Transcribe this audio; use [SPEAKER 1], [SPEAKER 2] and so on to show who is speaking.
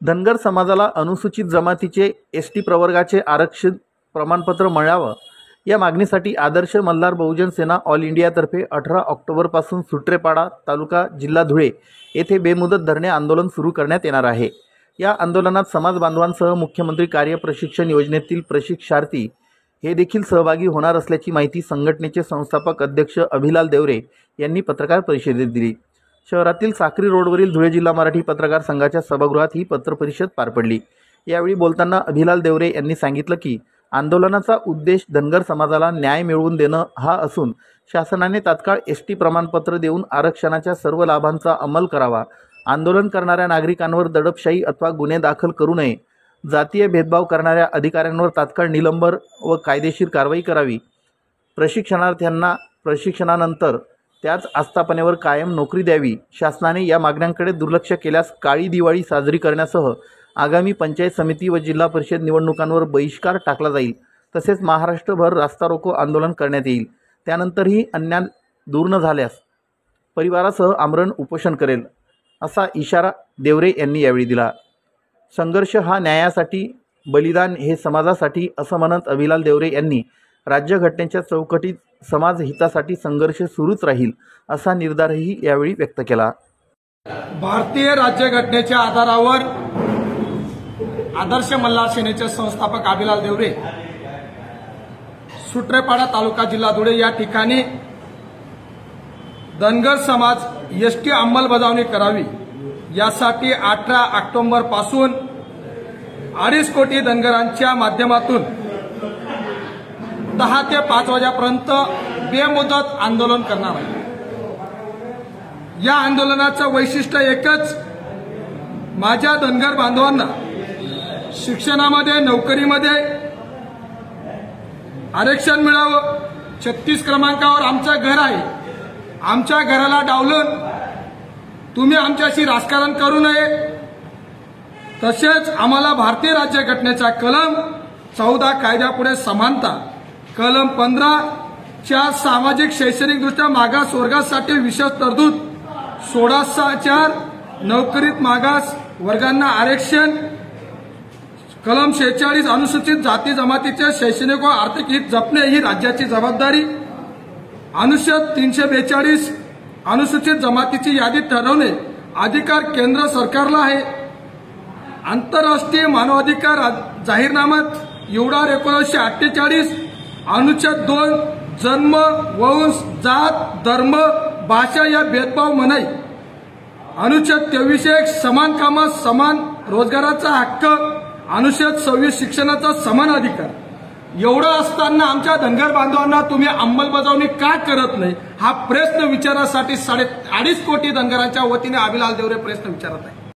[SPEAKER 1] धनगर समाजाला अनुसूचित जमातीचे एसटी प्रवर्गाचे आरक्षित प्रमाणपत्र मिळावं या मागणीसाठी आदर्श मल्हार बहुजन सेना ऑल इंडियातर्फे 18 ऑक्टोबरपासून सुट्रेपाडा तालुका जिल्हा धुळे येथे बेमुदत धरणे आंदोलन सुरू करण्यात येणार आहे। या आंदोलनात समाज बांधवांसह मुख्यमंत्री कार्य प्रशिक्षण योजनेतील प्रशिक्षार्थी हे देखील सहभागी होणार असल्याची माहिती संघटनेचे संस्थापक अध्यक्ष अभिलाल देवरे यांनी पत्रकार परिषदेत दिली। शहरातील साक्री रोडवरील धुळे जिल्हा मराठी पत्रकार संघाच्या सभागृहात ही पत्रपरिषद पार पडली। यावेळी बोलताना अभिलाल देवरे यांनी सांगितलं की आंदोलनाचा उद्देश धनगर समाजाला न्याय मिळवून देणं हा असून शासनाने तात्काळ एसटी प्रमाणपत्र देऊन आरक्षणाच्या सर्व लाभांचा अंमल करावा, आंदोलन करणाऱ्या नागरिकांवर दडपशाही अथवा गुन्हे दाखल करू नये, जातीय भेदभाव करणाऱ्या अधिकाऱ्यांवर तात्काळ निलंबन व कायदेशीर कारवाई करावी, प्रशिक्षणार्थ्यांना प्रशिक्षणानंतर त्याच आस्थापनेवर कायम नोकरी द्यावी, शासनाने या मागण्यांकडे दुर्लक्ष केल्यास काळी दिवाळी साजरी करण्यासह आगामी पंचायत समिती व जिल्हा परिषद निवडणुकांवर बहिष्कार टाकला जाईल, तसेच महाराष्ट्रभर रास्ता रोको आंदोलन करण्यात येईल। त्यानंतरही अन्याय दूर न झाल्यास परिवारासह आमरण उपोषण करेल असा इशारा देवरे यांनी यावेळी दिला। संघर्ष हा न्यायासाठी, बलिदान हे समाजासाठी असं म्हणत अभिलाल देवरे यांनी राज्यघटनेच्या चौकटीत समाज हितासाठी संघर्ष सुरूच राहील असा निर्धारही यावेळी व्यक्त केला।
[SPEAKER 2] भारतीय राज्यघटनेच्या आधारावर आदर्श मल्हार सेनेचे संस्थापक अभिलाल देवरे सुट्रेपाडा तालुका जिल्हा धुळे या ठिकाणी धनगर समाज एसटी अंमलबजावणी करावी यासाठी 18 ऑक्टोबर पासून 2.5 कोटी धनगरांच्या माध्यमातून 10 ते 5 वाजेपर्यंत बेमुदत आंदोलन करणार आहे। या आंदोलनाचं वैशिष्ट्य एकच, माझ्या धनगर बांधवांना शिक्षणामध्ये, नोकरीमध्ये आरक्षण मिळावं। 36 क्रमांकावर आमचं घर आहे, आमच्या घराला डावलून तुम्ही आमच्याशी राजकारण करू नये। तसेच आम्हाला भारतीय राज्यघटनेचा कलम 14 कायद्यापुढे समानता, कलम 15 च्या सामाजिक शैक्षणिकदृष्ट्या मागास वर्गासाठी विशेष तरतूद, 16(4) नोकरीत मागास वर्गांना आरक्षण, कलम 46 अनुसूचित जाती जमातीचे शैक्षणिक व आर्थिक हित जपणे ही राज्याची जबाबदारी, अनुच्छेद 342 अनुसूचित जमातीची यादी ठरवणे अधिकार केंद्र सरकारला आहे। आंतरराष्ट्रीय मानवाधिकार जाहीरनाम्यात एवढा 1948 अनुच्छेद 2 जन्म, वंश, जात, धर्म, भाषा या भेदभाव मनाई, अनुच्छेद 23 समान कामास समान रोजगाराचा हक्क, अनुच्छेद 26 शिक्षणाचा समान अधिकार, एवढं असताना आमच्या धनगर बांधवांना तुम्ही अंमलबजावणी का करत नाही हा प्रश्न विचारण्यासाठी 2.5 कोटी धनगरांच्या वतीने अभिलाल देवरे प्रश्न विचारत आहे।